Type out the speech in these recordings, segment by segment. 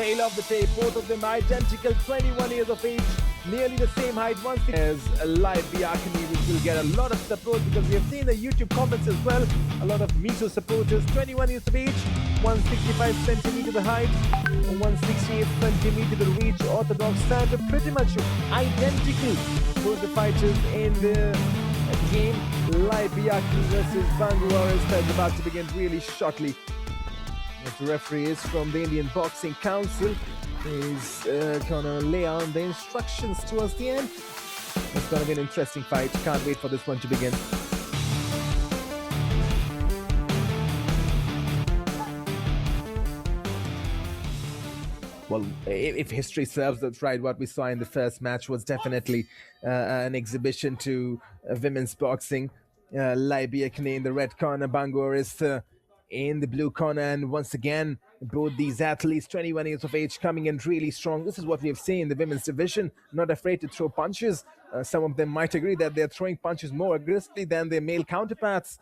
tail of the tape, both of them identical, 21 years of age, nearly the same height. Once as Lalbiaknii, which will get a lot of support because we have seen the YouTube comments as well. A lot of Mizo supporters, 21 years of age, 165 centimeter the height, 168 centimeter the reach, orthodox standard, pretty much identical for the fighters in the game. Lalbiaknii versus Bangu is about to begin really shortly. The referee is from the Indian Boxing Council. He's gonna lay out the instructions towards the end. It's gonna be an interesting fight. Can't wait for this one to begin. Well, if history serves us right, what we saw in the first match was definitely an exhibition to women's boxing. Lalbiaknii in the red corner, Bangu is in the blue corner, and once again, both these athletes, 21 years of age, coming in really strong. This is what we have seen in the women's division, not afraid to throw punches. Some of them might agree that they're throwing punches more aggressively than their male counterparts.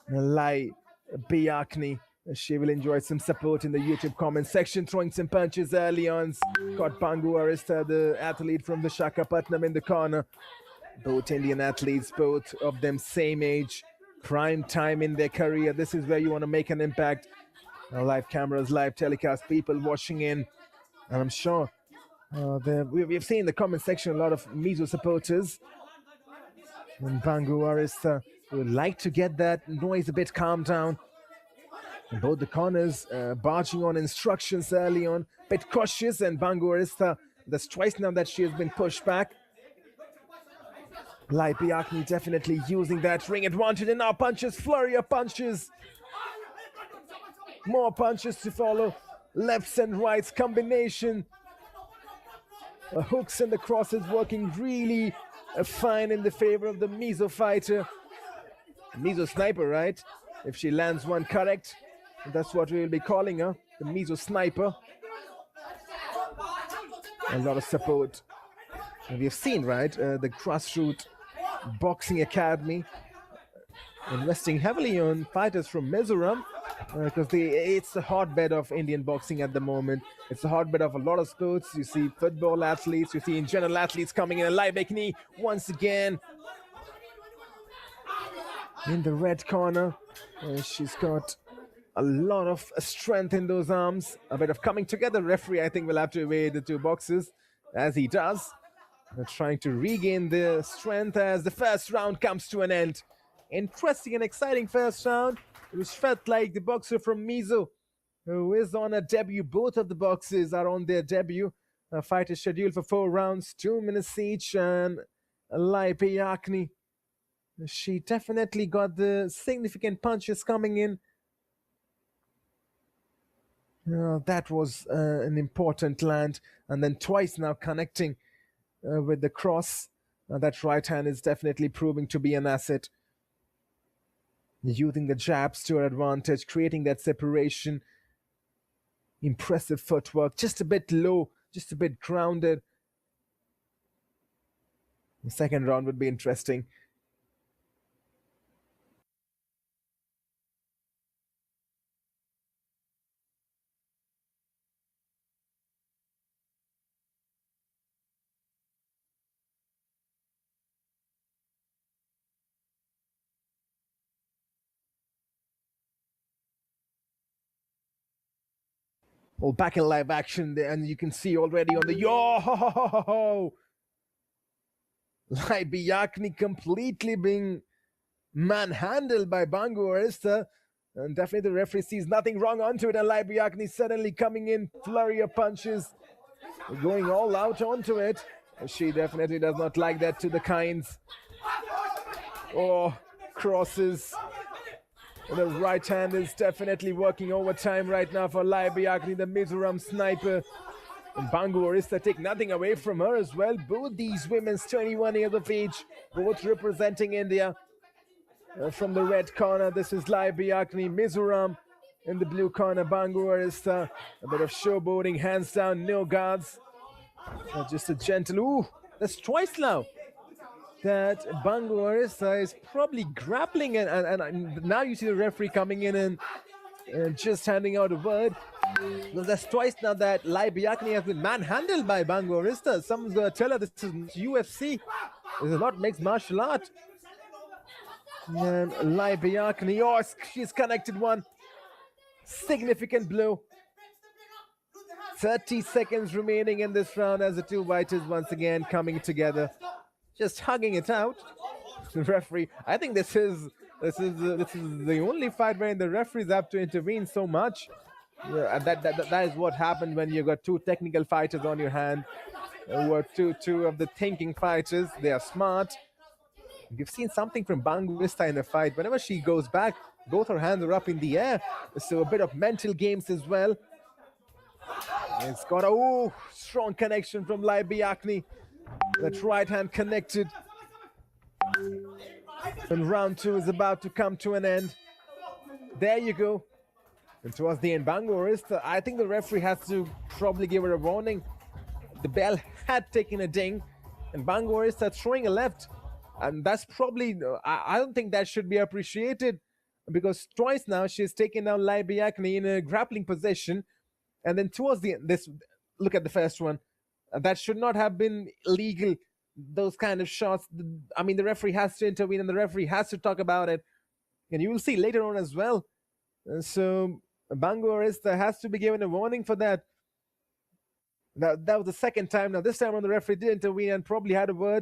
Biaknii'N, she will enjoy some support in the YouTube comment section, throwing some punches early on. Got Bangu, the athlete from Visakhapatnam, in the corner. Both Indian athletes, both of them same age, prime time in their career. This is where you want to make an impact. Live cameras, live telecast, people watching in. And I'm sure we've seen in the comment section a lot of Mizo supporters. And Bangu would like to get that noise a bit calmed down. And both the corners barging on instructions early on, bit cautious, and Bangu that's twice now that she has been pushed back. Lalbiaknii definitely using that ring advantage, and now punches, flurry of punches. More punches to follow. Lefts and rights combination. The hooks and the crosses working really fine in the favor of the Mizo fighter. Mizo sniper, right? If she lands one correct, that's what we will be calling her, the Mizo sniper. A lot of support. And we have seen, right, the grassroots boxing academy investing heavily on fighters from Mizoram, because it's the hotbed of Indian boxing at the moment. It's the hotbed of a lot of sports. You see football athletes, you see in general athletes coming in. Lalbiaknii once again in the red corner. She's got a lot of strength in those arms, a bit of coming together. Referee, I think, will have to weigh the two boxes, as he does. Trying to regain the strength as the first round comes to an end. Interesting and exciting first round, which felt like the boxer from Mizo, who is on a debut. Both of the boxers are on their debut. A fight is scheduled for 4 rounds, 2 minutes each, and Lalbiaknii, she definitely got the significant punches coming in. That was an important land, and then twice now connecting with the cross. That right hand is definitely proving to be an asset. Using the jabs to her advantage, creating that separation. Impressive footwork, just a bit low, just a bit grounded. The second round would be interesting. Well, back in live action, and you can see already on the Lalbiaknii completely being manhandled by Bangu, and definitely the referee sees nothing wrong onto it, and Lalbiaknii suddenly coming in, flurry of punches, going all out onto it. She definitely does not like that to the kinds. Crosses. The right hand is definitely working overtime right now for Lalbiaknii, the Mizoram sniper. And Bangu take nothing away from her as well. Both these women, 21 years of age, both representing India. From the red corner, this is Lalbiaknii. Mizoram in the blue corner, Bangu a bit of showboating, hands down, no guards. Just a gentle, that's twice now that Bangu is probably grappling, and now you see the referee coming in and and just handing out a word. Well, that's twice now that Lalbiaknii has been manhandled by Bangu Arista. Someone's gonna tell her this is UFC. This is not mixed martial art. And Lalbiaknii, oh, she's connected one. Significant blow. 30 seconds remaining in this round as the two fighters once again coming together, just hugging it out. The referee, I think this is the only fight where the referees have to intervene so much. Yeah, and that is what happened when you got two technical fighters on your hand. Who are two of the thinking fighters. They are smart. We've seen something from Bangu Vista in the fight. Whenever she goes back, both her hands are up in the air. So a bit of mental games as well. It's got a strong connection from Lalbiaknii. That right hand connected. And round two is about to come to an end. There you go. And towards the end, Bangu Arista, I think the referee has to probably give her a warning. The bell had taken a ding, and Bangu Arista throwing a left. And that's probably, I don't think that should be appreciated, because twice now she's taken down Lalbiaknii in a grappling position. And then towards the end, look at the first one. That should not have been legal. Those kind of shots. I mean, the referee has to intervene and the referee has to talk about it. And you will see later on as well. So Bangu Arista has to be given a warning for that. That was the second time. Now, this time on the referee did intervene and probably had a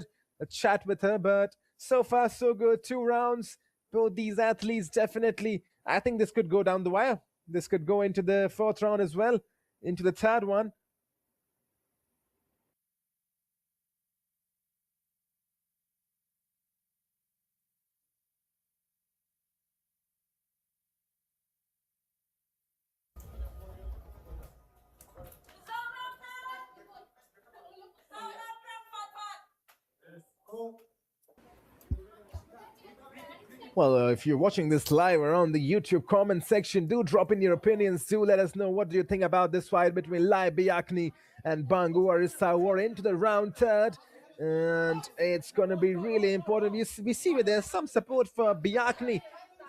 chat with her. But so far, so good. 2 rounds. Both these athletes definitely. I think this could go down the wire. This could go into the 4th round as well, into the 3rd one. Well, if you're watching this live around the YouTube comment section, do drop in your opinions. Do let us know what do you think about this fight between Lalbiaknii and Bangu Arista. We're into the round 3rd, and it's going to be really important. We see there's some support for Biaknii'N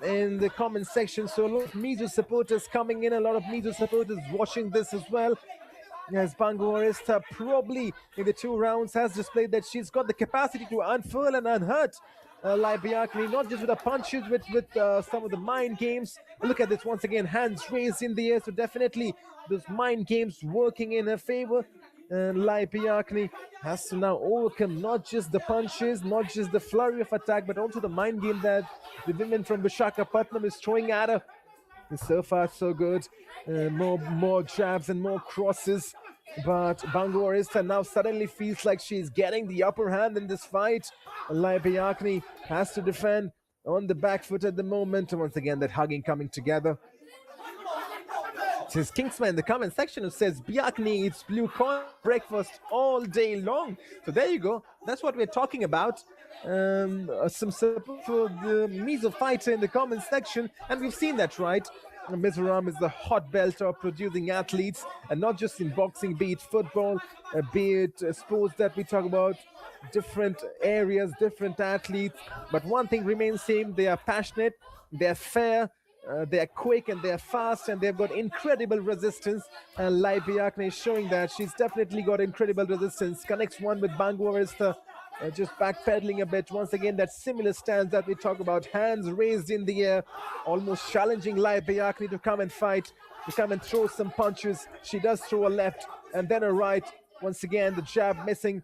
in the comment section. So a lot of Mizo supporters coming in, a lot of Mizo supporters watching this as well. As Bangu Arista probably in the 2 rounds has displayed that she's got the capacity to unfurl and unhurt Lalbiaknii, not just with the punches, with some of the mind games. Look at this once again, hands raised in the air. So definitely those mind games working in her favor. And Lalbiaknii has to now overcome not just the punches, not just the flurry of attack, but also the mind game that the women from Visakhapatnam is throwing at her. And so far, so good. More jabs and more crosses. But Bangu Arista now suddenly feels like she's getting the upper hand in this fight. Lalbiaknii has to defend on the back foot at the moment. Once again, that hugging coming together. Says Kingsman in the comment section who says Biaknii'N eats blue corn breakfast all day long. So there you go. That's what we're talking about. Some support for the Mizo fighter in the comment section, and we've seen that, right? Mizoram is the hot belt of producing athletes, and not just in boxing, be it football, be it sports that we talk about, different areas, different athletes. But one thing remains same: they are passionate, they're fair, they're quick, and they're fast, and they've got incredible resistance. And Lalbiaknii is showing that she's definitely got incredible resistance. Connects one with Bangu Arista. Just backpedaling a bit. Once again, that similar stance that we talk about. Hands raised in the air, almost challenging Lalbiaknii to come and fight, to come and throw some punches. She does throw a left and then a right. Once again, the jab missing.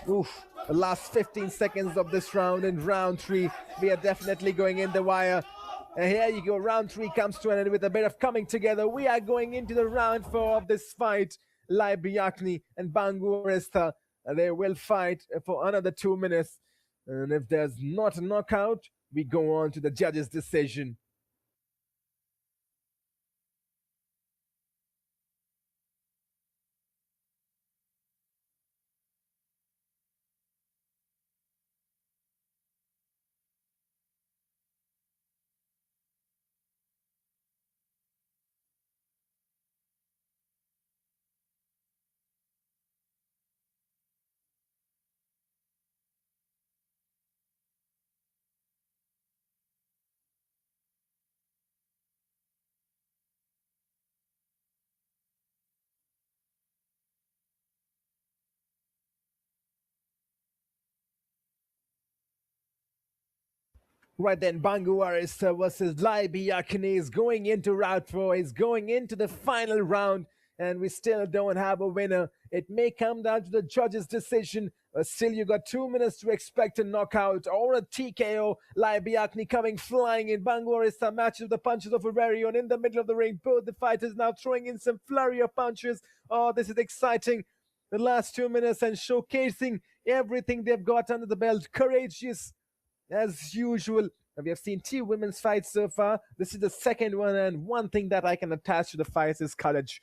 Oof. The last 15 seconds of this round in round 3. We are definitely going in the wire. And here you go. Round 3 comes to an end with a bit of coming together. We are going into the round 4 of this fight. Lalbiaknii and Bangu Arista. They will fight for another 2 minutes. And if there's not a knockout, we go on to the judge's decision. Right then, Bangu aarsitha versus Lalbiaknii is going into round 4. He's going into the final round, and we still don't have a winner. It may come down to the judge's decision. Still, you got 2 minutes to expect a knockout or a TKO. Lalbiaknii coming flying in. Bangu aarsitha matches the punches of a very own in the middle of the ring. Both the fighters now throwing in some flurry of punches. Oh, this is exciting. The last 2 minutes and showcasing everything they've got under the belt. Courageous as usual. We have seen 2 women's fights so far. This is the second one, and one thing that I can attach to the fights is courage.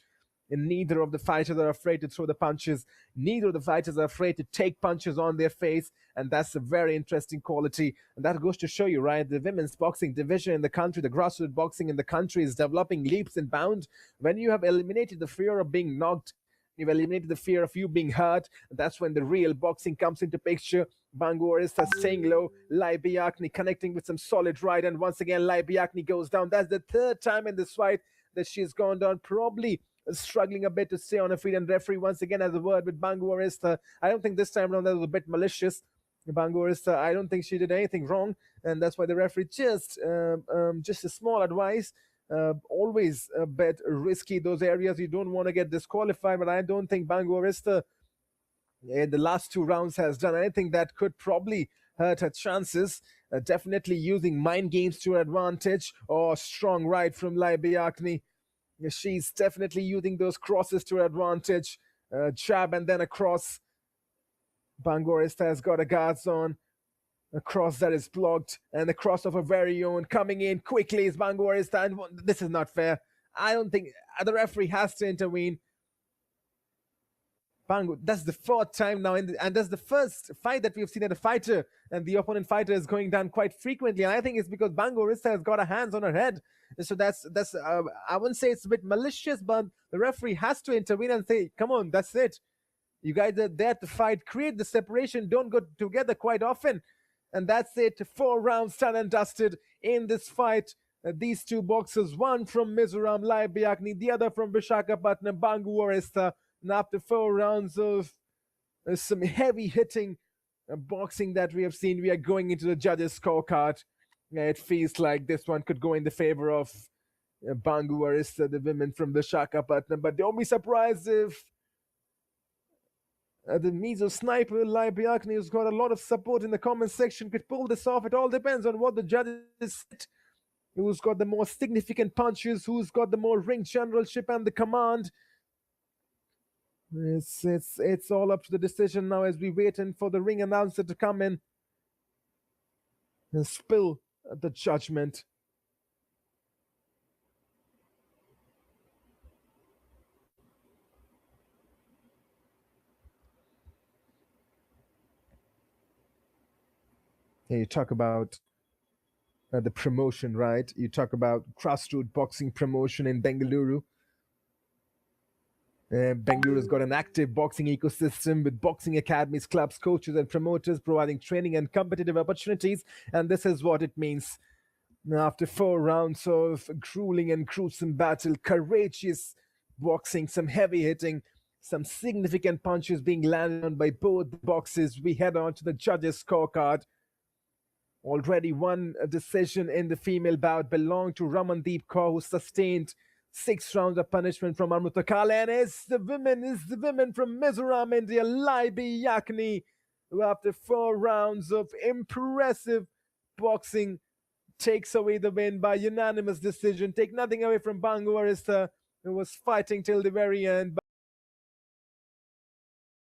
And neither of the fighters are afraid to throw the punches. Neither of the fighters are afraid to take punches on their face, and that's a very interesting quality. And that goes to show you, right? The women's boxing division in the country, the grassroots boxing in the country is developing leaps and bounds. When you have eliminated the fear of being knocked, you've eliminated the fear of you being hurt. That's when the real boxing comes into picture. Bangu aarsitha staying low. Lalbiaknii connecting with some solid right. And once again, Lalbiaknii goes down. That's the third time in this fight that she's gone down. Probably struggling a bit to stay on her feet. And referee once again has a word with Bangu aarsitha. I don't think this time around that was a bit malicious. Bangu aarsitha, I don't think she did anything wrong. And that's why the referee just a small advice. Always a bit risky, those areas you don't want to get disqualified, but I don't think Bangu aarsitha in the last 2 rounds has done anything that could probably hurt her chances. Definitely using mind games to her advantage, or strong right from Lalbiaknii. She's definitely using those crosses to her advantage. Jab and then a cross. Bangu aarsitha has got a guards on. A cross that is blocked, and the cross of her very own coming in quickly is Bangu aarsitha. And this is not fair. I don't think the referee has to intervene. Bangu, that's the 4th time now, and that's the first fight that we've seen that a fighter and the opponent fighter is going down quite frequently. And I think it's because Bangu aarsitha has got her hands on her head. So that's I wouldn't say it's a bit malicious, but the referee has to intervene and say, come on, that's it. You guys are there to fight, create the separation, don't go together quite often. And that's it. 4 rounds done and dusted in this fight. These 2 boxers, one from Mizoram, Lalbiaknii, the other from Visakhapatnam, Bangu aarsitha. And after 4 rounds of some heavy hitting boxing that we have seen, we are going into the judges' scorecard. It feels like this one could go in the favor of Bangu aarsitha, the women from Visakhapatnam. But don't be surprised if the Mizo sniper Lalbiaknii, who's got a lot of support in the comment section, could pull this off. It all depends on what the judges said. Who's got the more significant punches, who's got the more ring generalship and the command. It's all up to the decision now as we wait for the ring announcer to come in and spill the judgment. Yeah, you talk about the promotion, right? You talk about grassroots boxing promotion in Bengaluru. Bengaluru's got an active boxing ecosystem with boxing academies, clubs, coaches, and promoters providing training and competitive opportunities. And this is what it means. Now, after 4 rounds of grueling and gruesome battle, courageous boxing, some heavy hitting, some significant punches being landed on by both boxers, we head on to the judges' scorecard. Already one decision in the female bout belonged to Ramandeep Kaur, who sustained 6 rounds of punishment from Amrutakal. And it's the women from Mizoram, India, Lalbiaknii, who after 4 rounds of impressive boxing takes away the win by unanimous decision. Take nothing away from Bangu aarsitha, who was fighting till the very end.